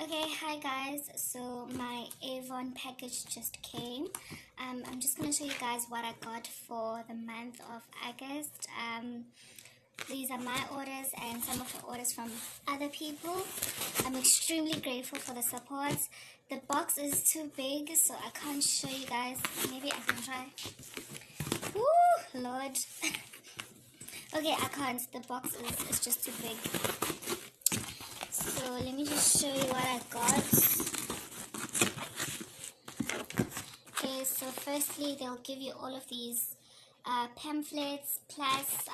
Okay, hi guys. So my Avon package just came. I'm just gonna show you guys what I got for the month of August. These are my orders and some of the orders from other people. I'm extremely grateful for the support. The box is too big, so I can't show you guys. Maybe I can try. Woo, Lord. Okay, I can't. The box is just too big. So let me just show you what I got. Okay, so firstly they'll give you all of these pamphlets plus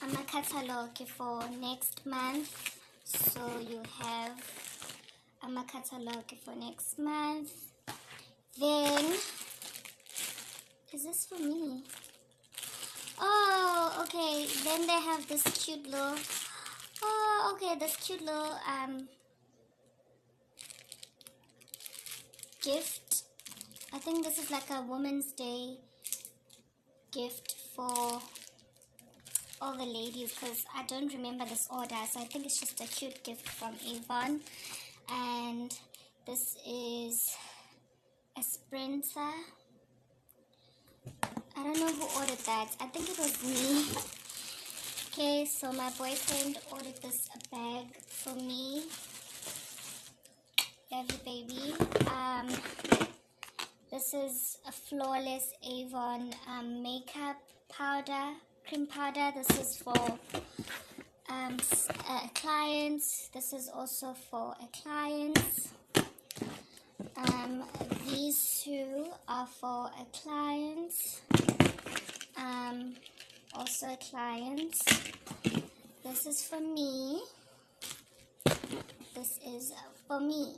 a catalog for next month. So you have a catalog for next month. Then is this for me? Oh, okay. Then they have this cute little. Oh, okay. This cute little gift. I think this is like a Women's Day gift for all the ladies because I don't remember this order. So I think it's just a cute gift from Avon. And this is a sprinter. I don't know who ordered that. I think it was me. Okay, so my boyfriend ordered this bag for me. Love you, baby. This is a flawless Avon makeup powder, cream powder. This is for a client. This is also for a client. These two are for a client. Also a client. This is for me. This is for me.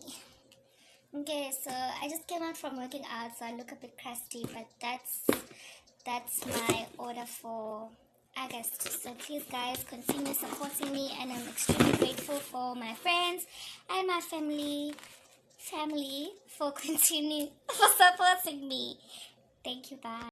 Okay, so I just came out from working out, so I look a bit crusty, but that's my order for August. So please guys, continue supporting me, and I'm extremely grateful for my friends and my family for supporting me. Thank you, bye.